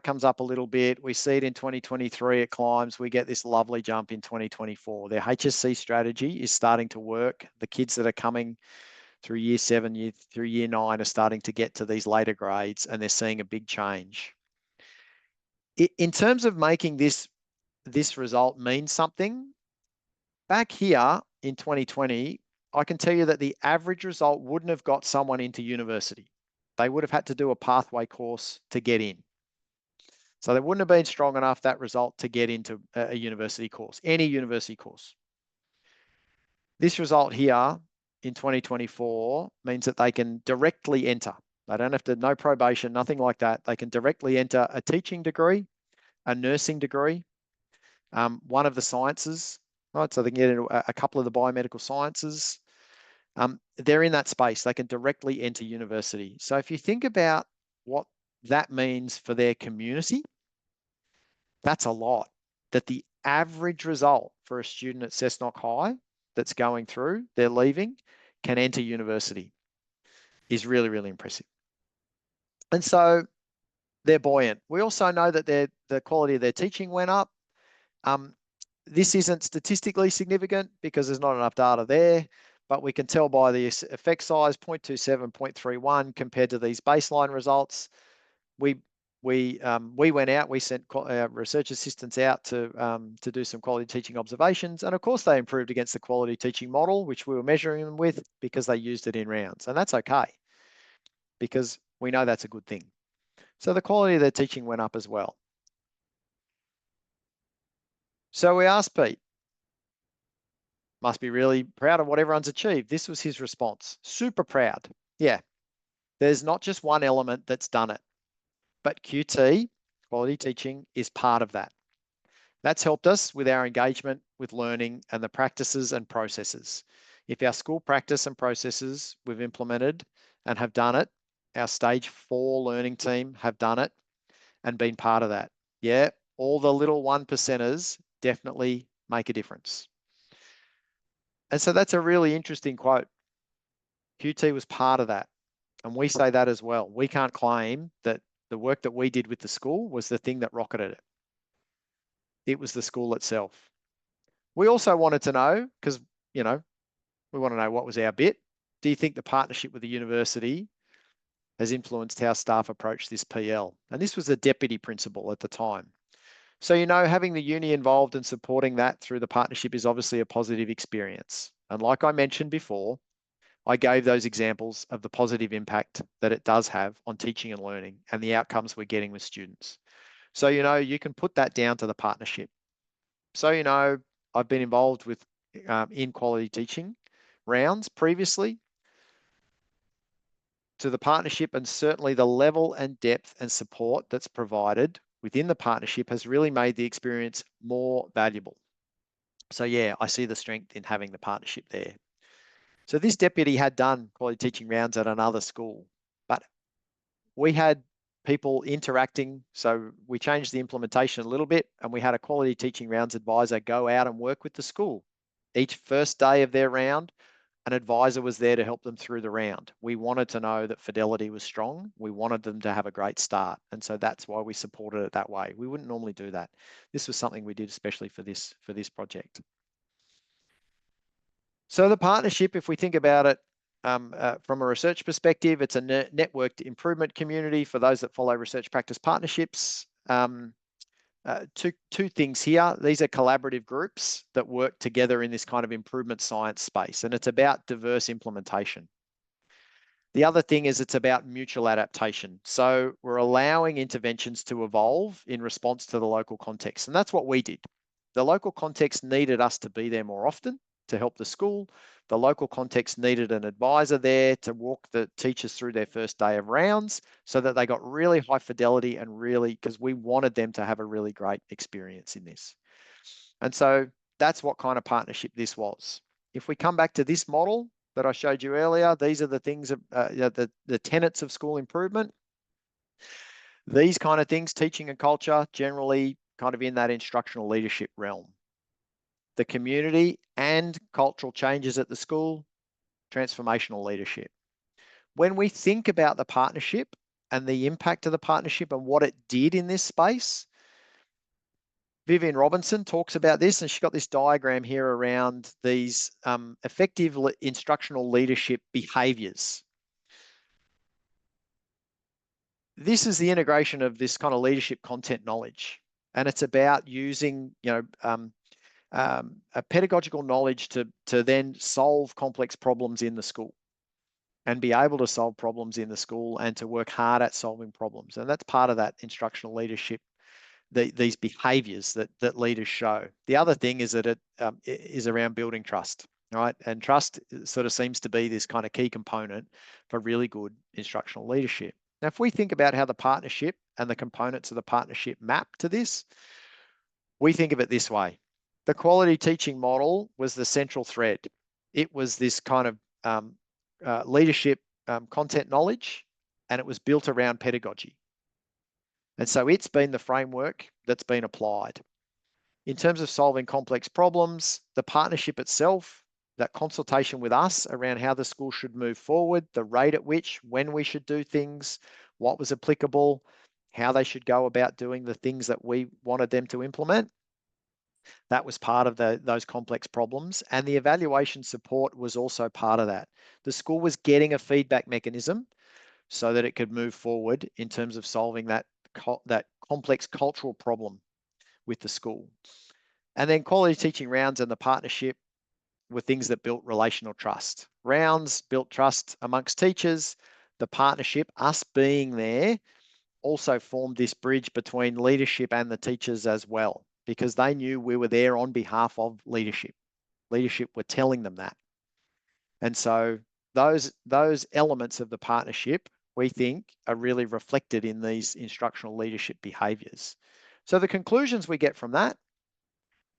Comes up a little bit. We see it in 2023, it climbs. We get this lovely jump in 2024. Their HSC strategy is starting to work. The kids that are coming through year 7, through year 9 are starting to get to these later grades, and they're seeing a big change. In terms of making this result mean something, back here in 2020, I can tell you that the average result wouldn't have got someone into university. They would have had to do a pathway course to get in. So they wouldn't have been strong enough, that result, to get into a university course, any university course. This result here in 2024 means that they can directly enter. They don't have to, no probation, nothing like that. They can directly enter a teaching degree, a nursing degree, one of the sciences, right? So they can get into a couple of the biomedical sciences. They're in that space. They can directly enter university. So if you think about what that means for their community, that's a lot. That the average result for a student at Cessnock High that's going through, they're leaving, can enter university is really, really impressive. And so they're buoyant. We also know that the quality of their teaching went up. This isn't statistically significant because there's not enough data there, but we can tell by the effect size, 0.27, 0.31 compared to these baseline results. We went out, we sent research assistants out to do some quality teaching observations. And of course they improved against the quality teaching model, which we were measuring them with because they used it in rounds. And that's okay because we know that's a good thing. So the quality of their teaching went up as well. So we asked Pete, must be really proud of what everyone's achieved. This was his response. Super proud. Yeah, there's not just one element that's done it, but QT, quality teaching, is part of that. That's helped us with our engagement with learning and the practices and processes. If our school practice and processes we've implemented and have done it, our stage 4 learning team have done it and been part of that. Yeah, all the little 1%ers definitely make a difference. And so that's a really interesting quote. QT was part of that. And we say that as well. We can't claim that the work that we did with the school was the thing that rocketed it. It was the school itself. We also wanted to know, because, you know, we want to know what was our bit. Do you think the partnership with the university has influenced how staff approach this PL? And this was the deputy principal at the time. So, you know, having the uni involved and supporting that through the partnership is obviously a positive experience. And like I mentioned before, I gave those examples of the positive impact that it does have on teaching and learning and the outcomes we're getting with students. So, you know, you can put that down to the partnership. So, you know, I've been involved with in quality teaching rounds previously, to the partnership, and certainly the level and depth and support that's provided within the partnership has really made the experience more valuable. So yeah, I see the strength in having the partnership there. So this deputy had done quality teaching rounds at another school, but we had people interacting. So we changed the implementation a little bit and we had a quality teaching rounds advisor go out and work with the school. Each first day of their round, an advisor was there to help them through the round. We wanted to know that fidelity was strong. We wanted them to have a great start. And so that's why we supported it that way. We wouldn't normally do that. This was something we did especially for this project. So the partnership, if we think about it from a research perspective, it's a networked improvement community for those that follow research practice partnerships. Two things here. These are collaborative groups that work together in this kind of improvement science space, and it's about diverse implementation. The other thing is it's about mutual adaptation. So we're allowing interventions to evolve in response to the local context, and that's what we did. The local context needed us to be there more often to help the school. The local context needed an advisor there to walk the teachers through their first day of rounds so that they got really high fidelity and really, because we wanted them to have a really great experience in this. And so that's what kind of partnership this was. If we come back to this model that I showed you earlier, these are the things, the tenets of school improvement. These kind of things, teaching and culture, generally kind of in that instructional leadership realm. The community and cultural changes at the school, transformational leadership. When we think about the partnership and the impact of the partnership and what it did in this space, Vivian Robinson talks about this, and she's got this diagram here around these effective instructional leadership behaviours. This is the integration of this kind of leadership content knowledge, and it's about using, you know, a pedagogical knowledge to then solve complex problems in the school and be able to solve problems in the school and to work hard at solving problems. And that's part of that instructional leadership, these behaviors that leaders show. The other thing is that it is around building trust, right? And trust sort of seems to be this kind of key component for really good instructional leadership. Now, if we think about how the partnership and the components of the partnership map to this, we think of it this way. The quality teaching model was the central thread. It was this kind of leadership content knowledge, and it was built around pedagogy. And so it's been the framework that's been applied. In terms of solving complex problems, the partnership itself, that consultation with us around how the school should move forward, the rate at which, when we should do things, what was applicable, how they should go about doing the things that we wanted them to implement. That was part of those complex problems. And the evaluation support was also part of that. The school was getting a feedback mechanism so that it could move forward in terms of solving that complex cultural problem with the school. And then quality teaching rounds and the partnership were things that built relational trust. Rounds built trust amongst teachers. The partnership, us being there, also formed this bridge between leadership and the teachers as well, because they knew we were there on behalf of leadership. Leadership were telling them that. And so those elements of the partnership, we think, are really reflected in these instructional leadership behaviours. So the conclusions we get from that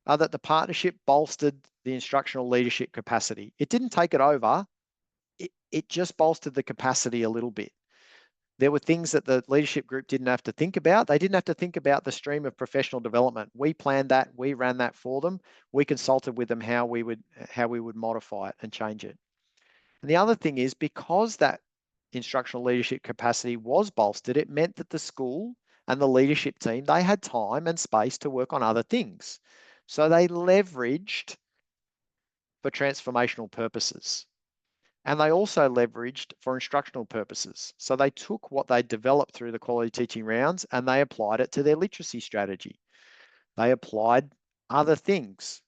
are that the partnership bolstered the instructional leadership capacity. It didn't take it over. It just bolstered the capacity a little bit. There were things that the leadership group didn't have to think about. They didn't have to think about the stream of professional development. We planned that. We ran that for them. We consulted with them how we would modify it and change it. And the other thing is, because that instructional leadership capacity was bolstered, it meant that the school and the leadership team, they had time and space to work on other things. So they leveraged for transformational purposes. And they also leveraged for instructional purposes. So they took what they developed through the quality teaching rounds and they applied it to their literacy strategy. They applied other things.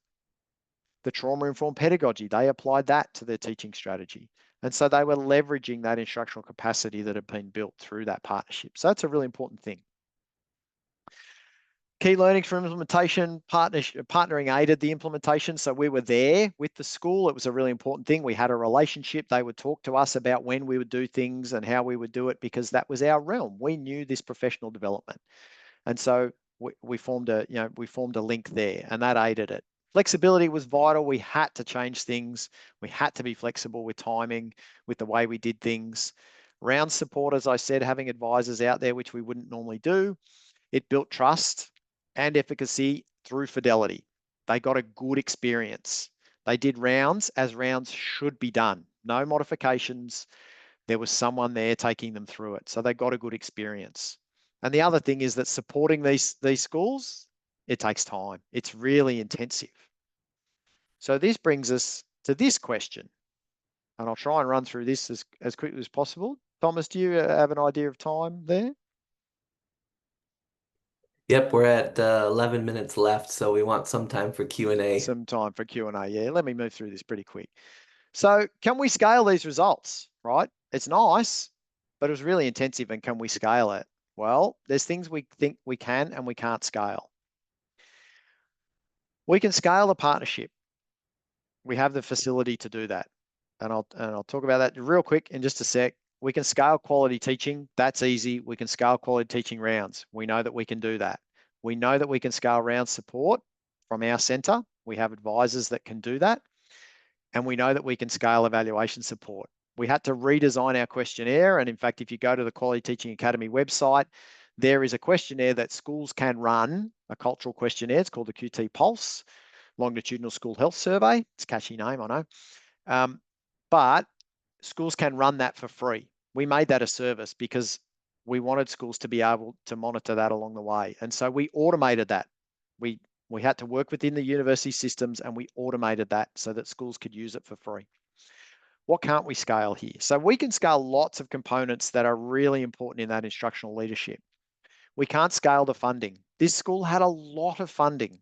The trauma-informed pedagogy, they applied that to their teaching strategy. And so they were leveraging that instructional capacity that had been built through that partnership. So that's a really important thing. Key learnings from implementation, partnering aided the implementation. So we were there with the school. It was a really important thing. We had a relationship. They would talk to us about when we would do things and how we would do it, because that was our realm. We knew this professional development. And so we formed a link there, and that aided it. Flexibility was vital. We had to change things. We had to be flexible with timing, with the way we did things. Round support, as I said, having advisors out there, which we wouldn't normally do. It built trust and efficacy through fidelity. They got a good experience. They did rounds as rounds should be done. No modifications. There was someone there taking them through it. So they got a good experience. And the other thing is that supporting these schools, it takes time. It's really intensive. So this brings us to this question. And I'll try and run through this as quickly as possible. Thomas, do you have an idea of time there? Yep, we're at 11 minutes left, so we want some time for Q&A. Some time for Q&A, yeah. Let me move through this pretty quick. So can we scale these results, right? It's nice, but it was really intensive, and can we scale it? Well, there's things we think we can and we can't scale. We can scale the partnership. We have the facility to do that. And I'll talk about that real quick in just a sec. We can scale quality teaching. That's easy. We can scale quality teaching rounds. We know that we can do that. We know that we can scale round support from our centre. We have advisors that can do that. And we know that we can scale evaluation support. We had to redesign our questionnaire. And in fact, if you go to the Quality Teaching Academy website, there is a questionnaire that schools can run, a cultural questionnaire. It's called the QT Pulse, Longitudinal School Health Survey. It's a catchy name, I know. But schools can run that for free. We made that a service because we wanted schools to be able to monitor that along the way. And so we automated that. We had to work within the university systems, and we automated that so that schools could use it for free. What can't we scale here? So we can scale lots of components that are really important in that instructional leadership. We can't scale the funding. This school had a lot of funding.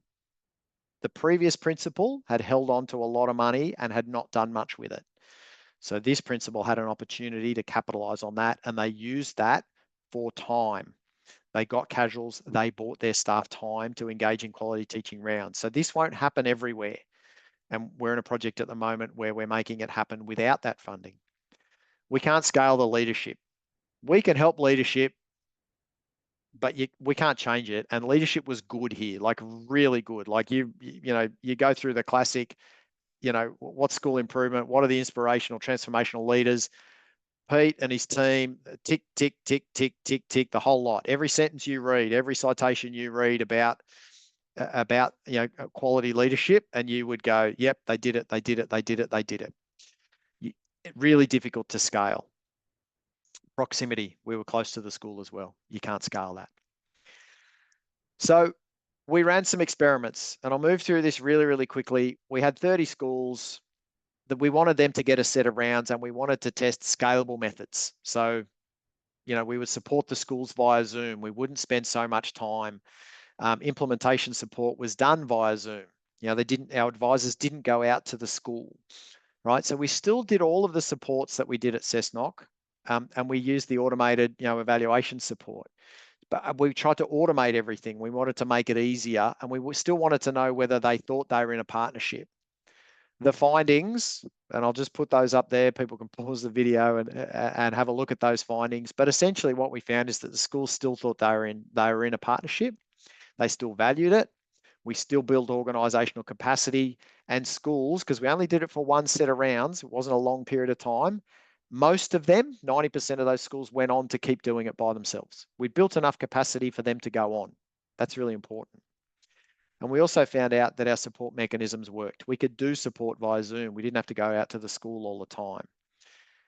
The previous principal had held on to a lot of money and had not done much with it. So this principal had an opportunity to capitalize on that, and they used that for time. They got casuals, they bought their staff time to engage in quality teaching rounds. So this won't happen everywhere. And we're in a project at the moment where we're making it happen without that funding. We can't scale the leadership. We can help leadership but we can't change it. And leadership was good here, like really good. Like you go through the classic, what's school improvement? What are the inspirational, transformational leaders? Pete and his team, tick, tick, tick, tick, tick, tick, the whole lot. Every sentence you read, every citation you read about quality leadership, and you would go, yep, they did it, they did it, they did it, they did it. Really difficult to scale. Proximity, we were close to the school as well. You can't scale that. So we ran some experiments, and I'll move through this really, really quickly. We had 30 schools that we wanted them to get a set of rounds, and we wanted to test scalable methods. So, we would support the schools via Zoom. We wouldn't spend so much time. Implementation support was done via Zoom. Our advisors didn't go out to the school, right? So we still did all of the supports that we did at Cessnock, and we used the automated, evaluation support. But we tried to automate everything. We wanted to make it easier, and we still wanted to know whether they thought they were in a partnership. The findings, and I'll just put those up there. People can pause the video and have a look at those findings. But essentially what we found is that the schools still thought they were in a partnership. They still valued it. We still built organizational capacity, and schools, because we only did it for one set of rounds, it wasn't a long period of time. Most of them, 90% of those schools, went on to keep doing it by themselves. We built enough capacity for them to go on. That's really important. And we also found out that our support mechanisms worked. We could do support via Zoom. We didn't have to go out to the school all the time.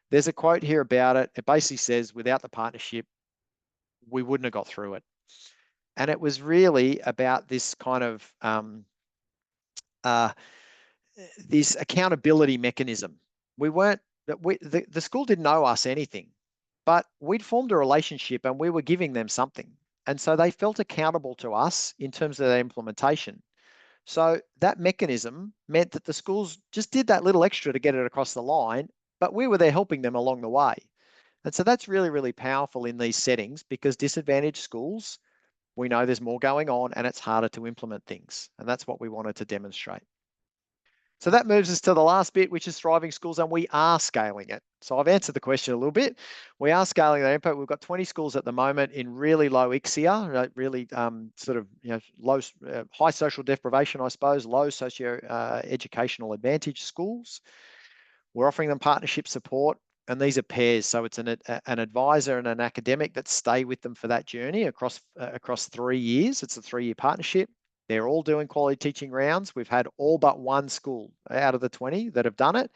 There's a quote here about it. It basically says, without the partnership, we wouldn't have got through it. And it was really about this kind of this accountability mechanism. The school didn't owe us anything, but we'd formed a relationship and we were giving them something. And so they felt accountable to us in terms of their implementation. So that mechanism meant that the schools just did that little extra to get it across the line, but we were there helping them along the way. And so that's really, really powerful in these settings, because disadvantaged schools, we know there's more going on and it's harder to implement things. And that's what we wanted to demonstrate. So that moves us to the last bit, which is thriving schools, and we are scaling it. So I've answered the question a little bit. We are scaling that impact. We've got 20 schools at the moment in really low ICSIA, really low, high social deprivation, I suppose, low socio-educational advantage schools. We're offering them partnership support, and these are pairs. So it's an advisor and an academic that stay with them for that journey across 3 years. It's a 3-year partnership. They're all doing quality teaching rounds. We've had all but one school out of the 20 that have done it.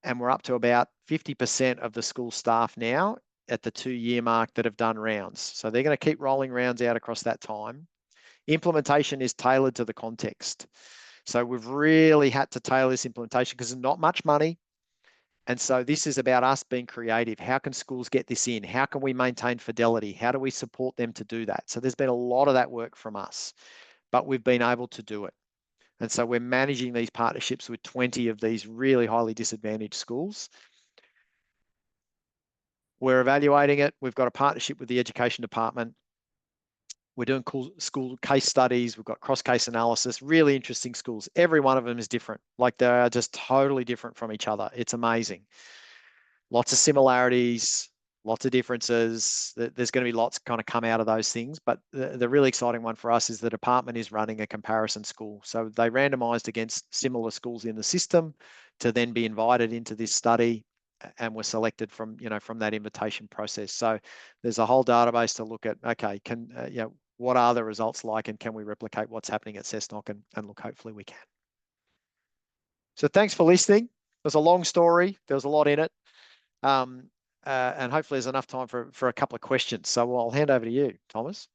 And we're up to about 50% of the school staff now at the 2-year mark that have done rounds. So they're going to keep rolling rounds out across that time. Implementation is tailored to the context. So we've really had to tailor this implementation because there's not much money. And so this is about us being creative. How can schools get this in? How can we maintain fidelity? How do we support them to do that? So there's been a lot of that work from us, but we've been able to do it. And so we're managing these partnerships with 20 of these really highly disadvantaged schools. We're evaluating it. We've got a partnership with the education department. We're doing cool school case studies. We've got cross-case analysis, really interesting schools. Every one of them is different. Like, they are just totally different from each other. It's amazing. Lots of similarities, lots of differences. There's going to be lots kind of come out of those things. But the really exciting one for us is the department is running a comparison school. So they randomized against similar schools in the system to then be invited into this study, and were selected from that invitation process. So there's a whole database to look at. Okay, what are the results like, and can we replicate what's happening at Cessnock? And look, hopefully we can. So thanks for listening. It was a long story. There was a lot in it. And hopefully there's enough time for a couple of questions. So I'll hand over to you, Thomas.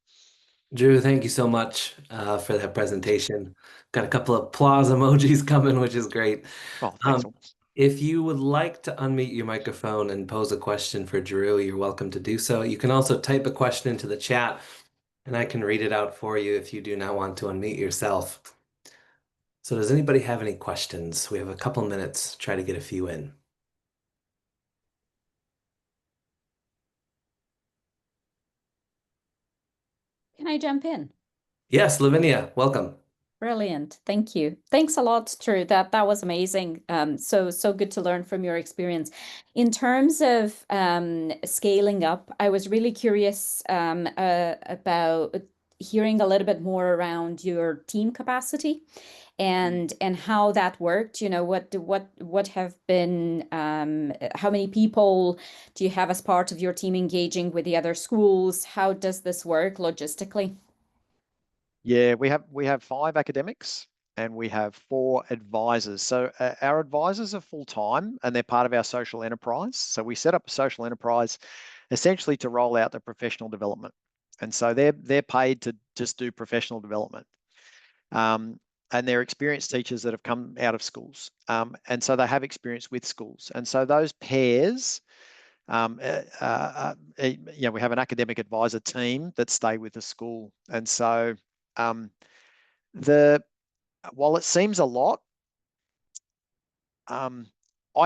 Drew, thank you so much for that presentation. Got a couple of applause emojis coming, which is great. Oh, thanks. If you would like to unmute your microphone and pose a question for Drew, you're welcome to do so. You can also type a question into the chat, and I can read it out for you if you do not want to unmute yourself. So does anybody have any questions? We have a couple minutes, try to get a few in. Can I jump in? Yes, Lavinia, welcome. Brilliant. Thank you. Thanks a lot, Drew. That was amazing. So good to learn from your experience. In terms of scaling up, I was really curious about hearing a little bit more around your team capacity and how that worked. You know, what have been how many people do you have as part of your team engaging with the other schools? How does this work logistically? Yeah, we have 5 academics and we have 4 advisors. So our advisors are full-time and they're part of our social enterprise. So we set up a social enterprise essentially to roll out the professional development. And so they're paid to just do professional development. And they're experienced teachers that have come out of schools. And so they have experience with schools. And so those pairs, we have an academic advisor team that stay with the school. And so while it seems a lot, I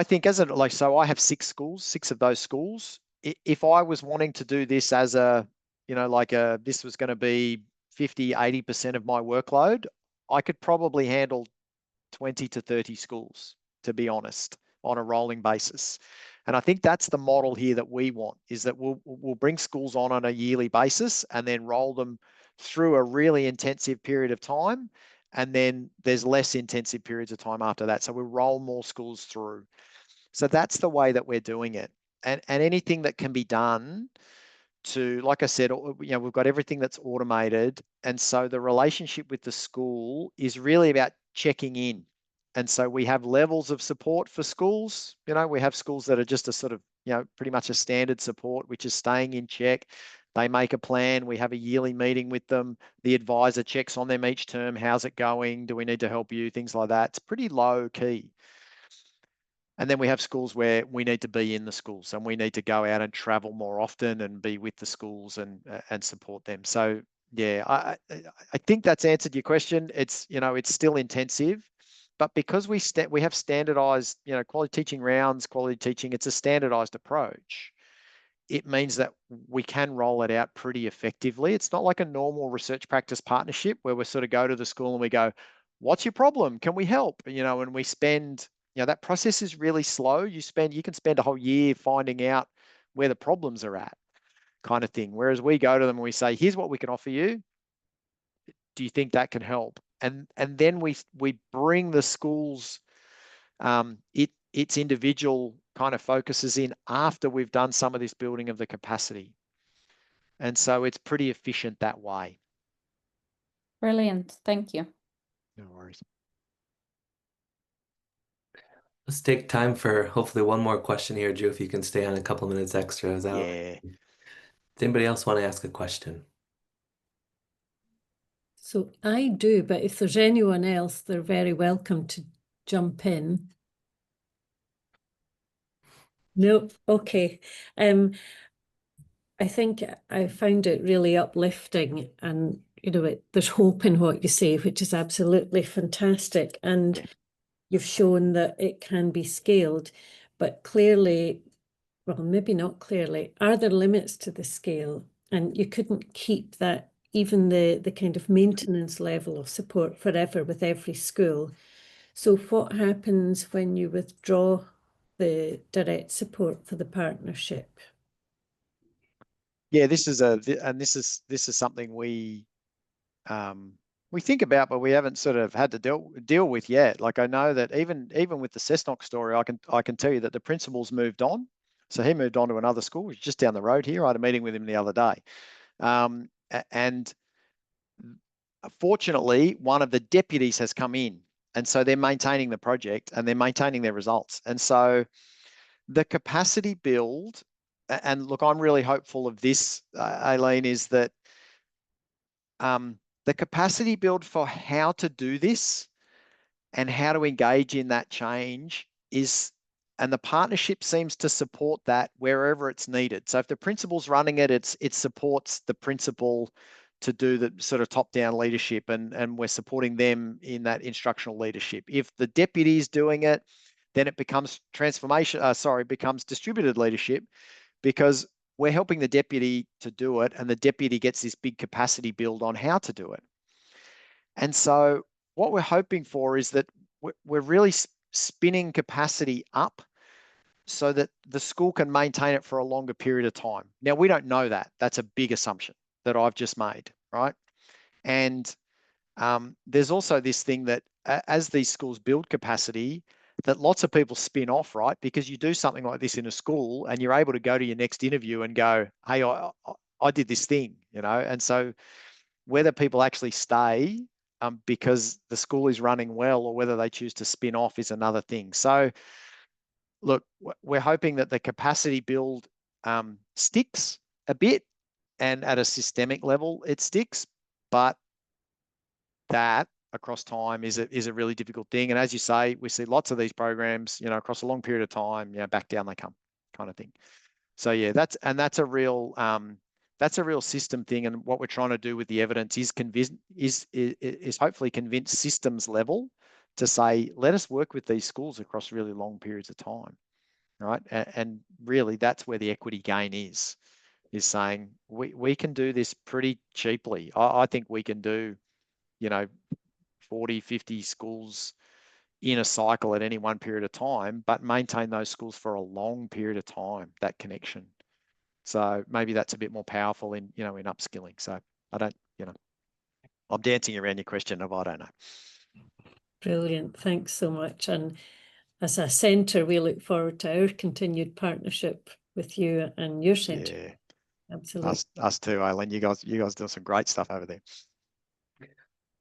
think so I have 6 schools, 6 of those schools. If I was wanting to do this as this was going to be 50, 80% of my workload, I could probably handle 20 to 30 schools, to be honest, on a rolling basis. And I think that's the model here that we want, is that we'll bring schools on a yearly basis and then roll them through a really intensive period of time. And then there's less intensive periods of time after that. So we roll more schools through. So that's the way that we're doing it. And anything that can be done to, like I said, we've got everything that's automated. And so the relationship with the school is really about checking in. And so we have levels of support for schools. We have schools that are just a sort of, pretty much a standard support, which is staying in check. They make a plan. We have a yearly meeting with them. The advisor checks on them each term. How's it going? Do we need to help you? Things like that. It's pretty low key. And then we have schools where we need to be in the schools and we need to go out and travel more often and be with the schools and support them. So yeah, I think that's answered your question. It's still intensive, but because we have standardized quality teaching rounds, quality teaching, it's a standardized approach. It means that we can roll it out pretty effectively. It's not like a normal research practice partnership where we sort of go to the school and we go, "What's your problem? Can we help?" And we spend. That process is really slow. You can spend a whole year finding out where the problems are at, kind of thing. Whereas we go to them and we say, "Here's what we can offer you. Do you think that can help?" And then we bring the schools its individual kind of focuses in after we've done some of this building of the capacity. And so it's pretty efficient that way. Brilliant. Thank you. No worries. Let's take time for hopefully one more question here, Drew, if you can stay on a couple minutes extra. Is that okay? Does anybody else want to ask a question? So I do, but if there's anyone else, they're very welcome to jump in. No, okay. I think I found it really uplifting, and there's hope in what you say, which is absolutely fantastic. And you've shown that it can be scaled, but clearly, well, maybe not clearly, are there limits to the scale? And you couldn't keep that, even the kind of maintenance level of support forever with every school. So what happens when you withdraw the direct support for the partnership? Yeah, this is something we think about, but we haven't sort of had to deal with yet. Like, I know that even with the Cessnock story, I can tell you that the principal's moved on. So he moved on to another school, which is just down the road here. I had a meeting with him the other day. And fortunately, one of the deputies has come in. And so they're maintaining the project and they're maintaining their results. And so the capacity build, and look, I'm really hopeful of this, Aileen, is that the capacity build for how to do this and how to engage in that change and the partnership seems to support that wherever it's needed. So if the principal's running it, it supports the principal to do the sort of top-down leadership, and we're supporting them in that instructional leadership. If the deputy is doing it, then it becomes becomes distributed leadership, because we're helping the deputy to do it, and the deputy gets this big capacity build on how to do it. And so what we're hoping for is that we're really spinning capacity up so that the school can maintain it for a longer period of time. Now, we don't know that. That's a big assumption that I've just made, right? And there's also this thing that as these schools build capacity, that lots of people spin off, right? Because you do something like this in a school and you're able to go to your next interview and go, hey, I did this thing, you know? And so whether people actually stay because the school is running well or whether they choose to spin off is another thing. So look, we're hoping that the capacity build sticks a bit, and at a systemic level it sticks, but that across time is a really difficult thing. And as you say, we see lots of these programs, you know, across a long period of time, you know, back down they come, kind of thing. So yeah, that's a real system thing. And what we're trying to do with the evidence is hopefully convince systems level to say, let us work with these schools across really long periods of time, right? And really, that's where the equity gain is saying we can do this pretty cheaply. I think we can do, you know, 40, 50 schools in a cycle at any one period of time, but maintain those schools for a long period of time, that connection. So maybe that's a bit more powerful in, you know, in upskilling. So I don't, you know, I'm dancing around your question of I don't know. Brilliant. Thanks so much. And as a centre, we look forward to our continued partnership with you and your centre. Yeah. Absolutely. Us too, Aileen. You guys do some great stuff over there.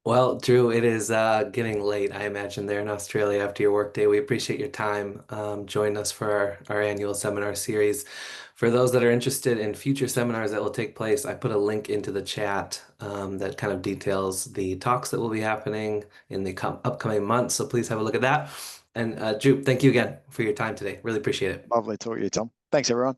Well, Drew, it is getting late, I imagine, there in Australia after your workday. We appreciate your time joining us for our annual seminar series. For those that are interested in future seminars that will take place, I put a link into the chat that kind of details the talks that will be happening in the upcoming months. So please have a look at that. And Drew, thank you again for your time today. Really appreciate it. Lovely talking to you, Tom. Thanks, everyone.